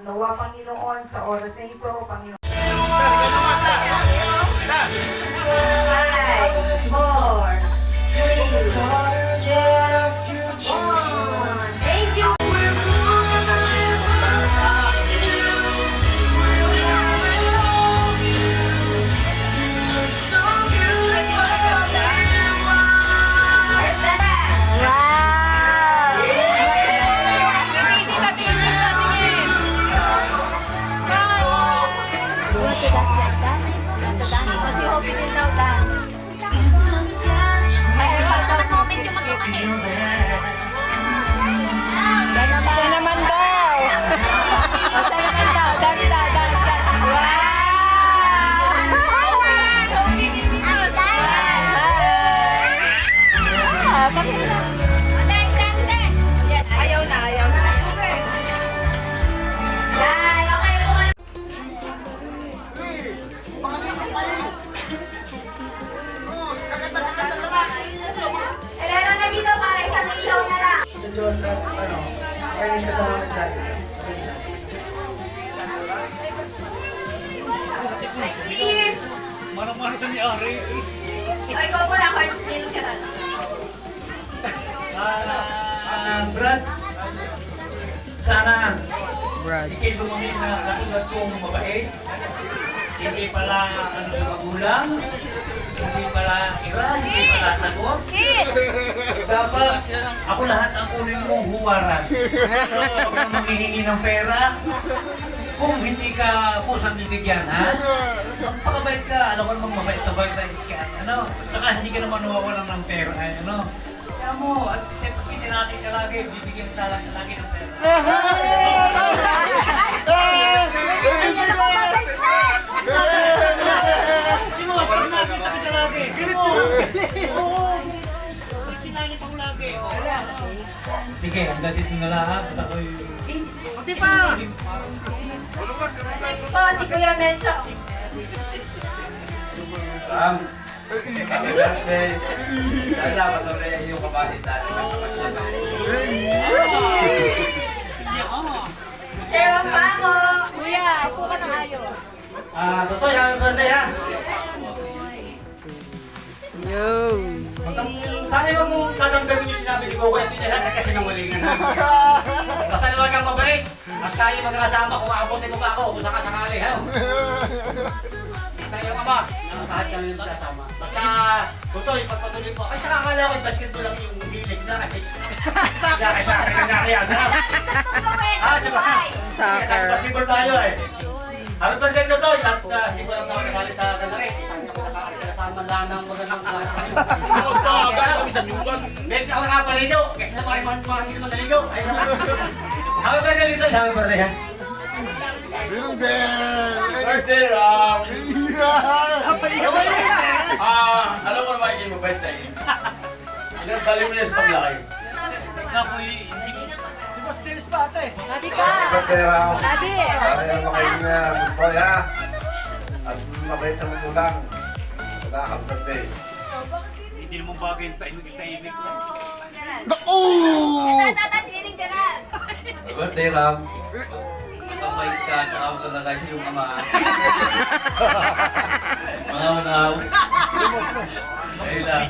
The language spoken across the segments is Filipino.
Nawa, Panginoon, sa oras na ito, Panginoon. 5, 4, 3, 2, 1. Thank you. Siya naman daw. O, siya naman daw. Dance daw, dance, dance. Wow! Ah, kami na. Dance, dance, dance. Ayaw na, ayaw na. Yan, okay po. Kailangan na dito para isang ilaw na lang. Sa Diyos at kaya ka sa mga dyan. Steve! Marang-marang sa ni-ari. O, ikaw po na, Lord. Nilong ka na. Brad, sana Brad. si Kate bumili na katulad kong mabait. Hindi pala magulang. Hindi pala ira, hindi pala sagot. Dapat ako lahat ang kunin mong huwaran. Huwag kang manghihingi ng pera. Kung hindi ka pusang bibigyan, ha? Magpakabait ka. Alam ko namang mabait ka. Ano? Saka hindi ka naman nawawalan ng pera. Ano? Kaya mo, at pagkitin natin ka lagi, bibigyan ka lagi ng pera. Hindi mo, pag nakita kita lagi. Oo. Pag kinakita ko lagi. Sige, hanggang dito na lang. At ako'y... Pati pa! Next po, si Kuya Mencho. Sam, happy birthday. Sana patuloy yung kapatid natin. Sharon Pamo. Kuya, upo ka na ayos. Totoy, happy birthday ha. Yo. Sana mo kung dadamdamin yung sinabi ni Coco, hindi niya lahat kasi nangalingan ha. Basta naman kang mabait. At tayo magkakasama kung aabotin mo pa ako kung sakasakali ha. Tayo ka ba? Lahat kami yung kasama. Basta, Totoy, pagpatuloy po. Ay, saka akala ko yung basketball lang yung hilig na kasi. Kaya sa akin na yan ha. Soccer. Basketball tayo eh. Happy birthday Totoy! At hindi ko lang naman nakali sa Gandaret. Isang ako nakakasama lang ng magandang klase. Meron ako nakapaligo. Kasi sa mga hindi naman naligo. Happy birthday Totoy! Happy birthday ha! Birthday, Ram! Alam mo naman yung mabait na yun. Ilang dali mo na sa paglaki. Ako'y hindi ko... Nabi ka. Birthday, Ram! Nabi. Para yung makahinga, magpoy ha! At mabait sa magulang. Wala kang birthday. Hindi naman bagay yung tahimik-tahimik. Tatasirin ka na. Birthday, Ram! Kapait ka, nakawag ka na kasi yung ama. Mga manaw. Ayun lang.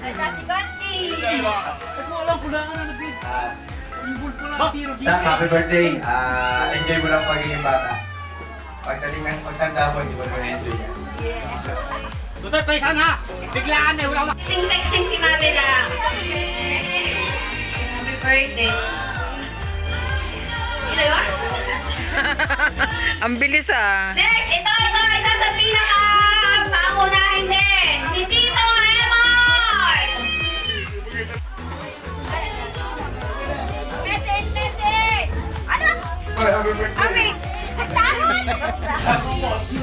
Asa si Gotsi. At mo alam ko na ano nag-bid. Yung ball ko lang, pero di. Sam, happy birthday! Enjoy mo lang pagiging bata. Pagtanda mo, hindi mo naman enjoy yan. Totoy, paisan ha! Biglaan eh! Wala ko na! Texting si Mami lang. Happy birthday. Sino yun? Ang bilis ah. Next, ito, isa sa pinaka pangunahin din. Si Tito Emor! Message! Ano? Ami! Nagtahan! Si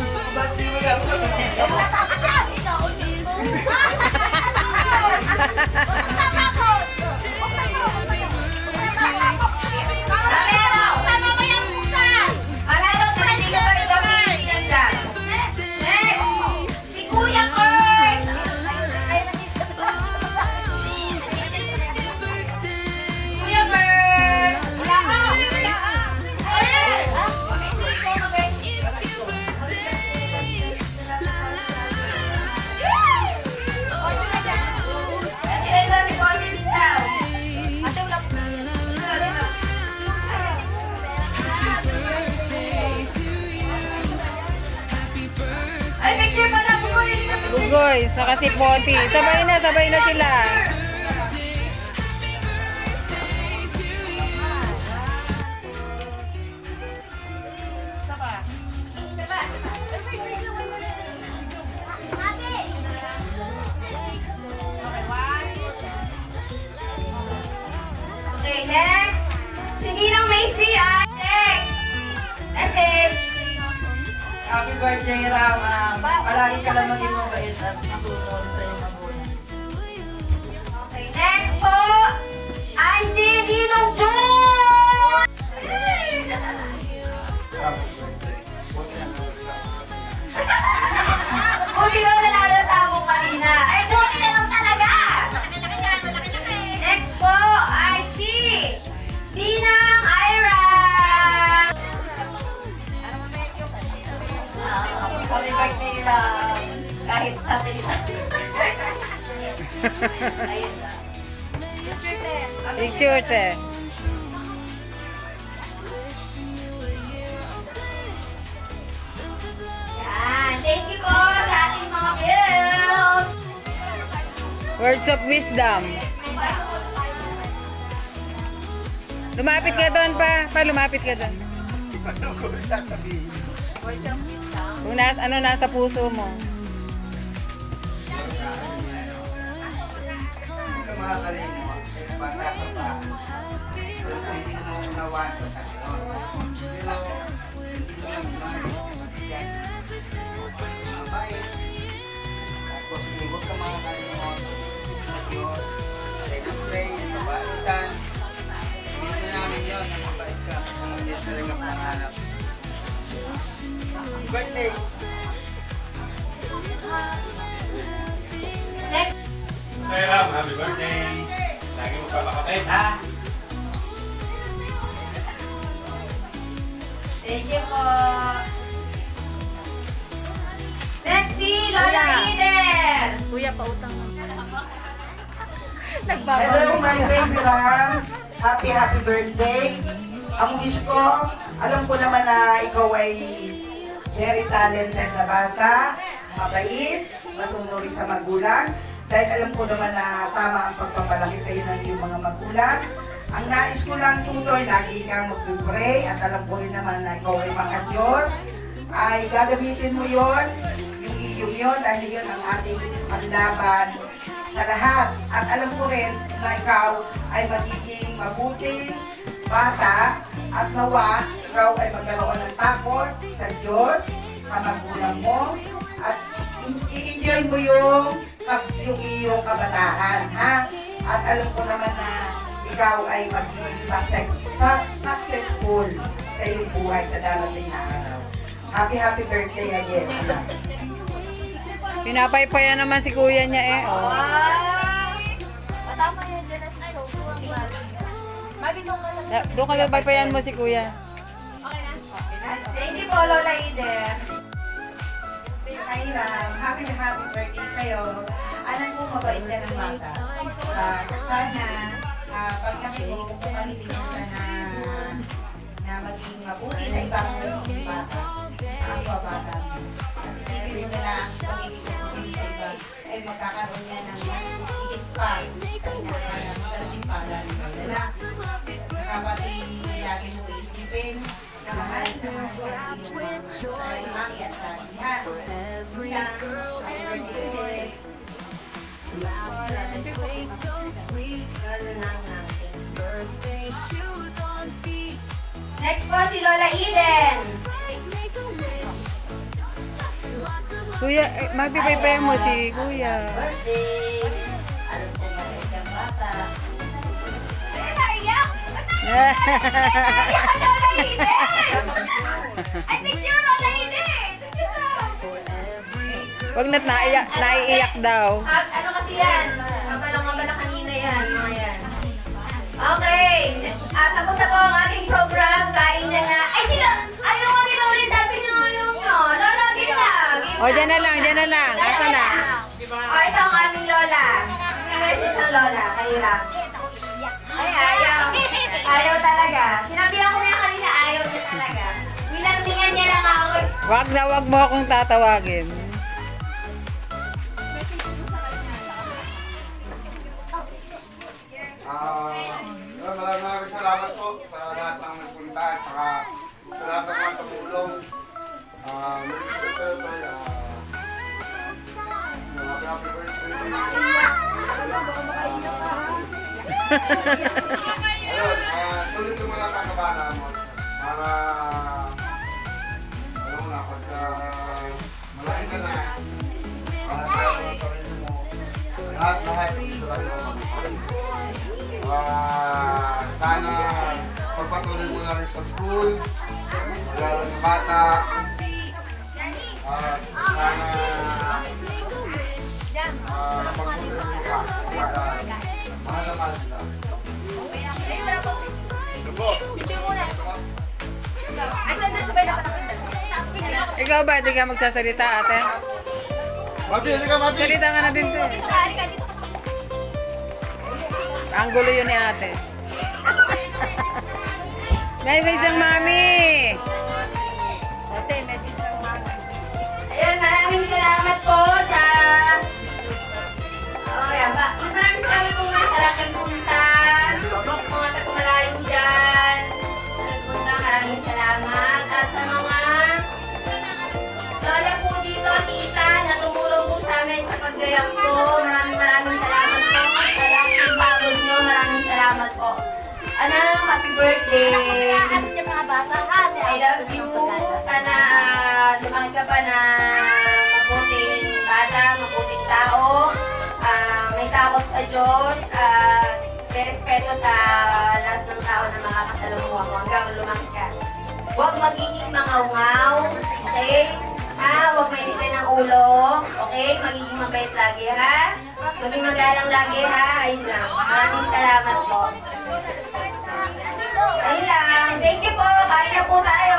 Kuya Kurt! Kuya Kurt! Wala ka! Joyce, saka si Poti. Sabay na sila. Okay, next. Sige nang Macy, next. Message. Happy birthday, Ram. Palagi ka lang maging mabait at masusunod sa iyong magulang. Okay, next po. I see Ninong John. Buti na nanalo mo kanina. Ay, buti na lang talaga. Next po, I see Ninang Ira. Happy birthday, Ram. Kahit sabi nila. Ayun na. Picture, te. Yan. Thank you po sa ating mga bills. Words of wisdom. Lumapit ka doon pa. Lumapit ka doon. Kung nasa puso mo. Sa mga kalino, bata ka pa. Pero kung hindi mo unawaan ka sa Pero, hindi mo yan. Mabait. Tapos, huwag ka mga kalimot sa Diyos. Dahil ang pray, kabaitan. Gusto namin yun, ang mabait ka. Kasi hindi talaga pangarap. Happy birthday! Next. Hey Ram, happy birthday! Lagi mo pa makapait, ha? Thank you po. Next si Lola Eden. Kuya, pautang mo. Hello, my baby Ram. Happy birthday. Ang wish ko, alam ko naman na ikaw ay very talented na bata, mabait, masunurin sa magulang. Dahil alam ko naman na tama ang pagpapalaki sa iyo ng iyong mga magulang. Ang nais ko lang tutoy, lagi kang mag-pray at alam ko rin naman na ikaw ay mga Diyos. Ay gagamitin mo yon, yung iyong yon, dahil yon ang ating panlaban sa lahat. At alam ko rin na ikaw ay magiging mabuting bata at nawa ikaw ay magkaroon ng takot sa Diyos, sa magulang mo at i-enjoy mo yung iyong kabataan, ha? At alam ko naman na ikaw ay magiging successful sa iyong buhay sa darating na araw. Happy birthday again. Pinapaypayan naman si kuya niya eh. Oh. Matama yan dyan sa show. Magi doon ka na. Doon ka paypayan mo si kuya. Okay na? Thank you po, Lola Eden. Kairam, happy birthday sa'yo. Alam ko mabait ka ng bata. Sana, pag kami bigyan ka na maging mabuti sa ibang bata, ang babata mo. At isipin mo na lang, pagiging mabuti sa iba, ay magkakaroon niya ng mas higit pa sa inakarang malaking pala. Na, kapati lagi mo isipin, na mahal ka ng mami at daddy, ha? Next po si Lola Eden. Kuya, magpipaypayan mo si kuya. Birthday! Alam ko mabait kang bata. Ay, naiyak! Naiyak ka, Lola Eden! Ay, picture, Lola Eden! Picture! Wag na't naiiyak daw. Ano kasi yan? Mabalang kanina yan, mga yan. Okay. Tapos na po ang ating program. Kain na na. Ay, sila! Ayaw nga binuli. Sabi niyo ayaw nyo. Lola, bilang. O, dyan na lang. Asa na? O, ito ang aming Lola. Message ng Lola. Kay Ram. Ay, ayaw. Ayaw talaga. Sinabihan ko na yan kanina. Ayaw niya talaga. Nilandingan niya lang ako. Wag mo akong tatawagin. saka sa lahat ng mga tumulong. Merry Christmas, Sir. Happy birthday. Ayun, sulitin mo lang ang kabana mo. Para, alam mo na, pagka malaki ka na, para sa mga sarili mo, lahat, gusto lang naman. Sana pagpatuloy mo na rin sa school, lalo ng bata, sana pagpatuloy mo ka, mahal na mahal sila. Picture muna. Asan na sabay na ka Ikaw ba, hindi ka magsasalita, ate? Mabi, hindi ka Mabi! Salita ka na din, te. Dito ka, halika dito. Ang gulo yun ni ate. Dahil sa isang mami. Ate, message ng mama. Ayun, maraming salamat po sa... yan ba? Maraming salamat po nga sa laking punta. Mga taga-malayo dyan. Sa nagpunta, maraming salamat. At sa mga lola po dito, tita, na tumulong po sa amin sa paggayak ko. Maraming salamat po. Sa laking pagod nyo, maraming salamat po. Anak, happy birthday! I love you. Sana lumaki ka pa na mabuting bata, mabuting tao. May takot sa Diyos. May respeto sa lahat ng tao na makakasalumuha mo hanggang lumaki ka. Huwag magiging mangaungaw. Okay? Huwag mainitin ng ulo. Okay? Magiging mabait lagi, ha? Maging magalang lagi, ha? Ayun lang. Maraming salamat po. Ayun lang. Thank you po. Kain na po tayo.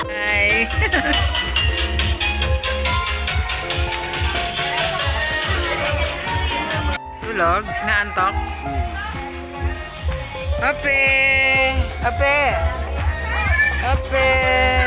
Ay. Tulog? Naantok? Ape! Ape! Ape!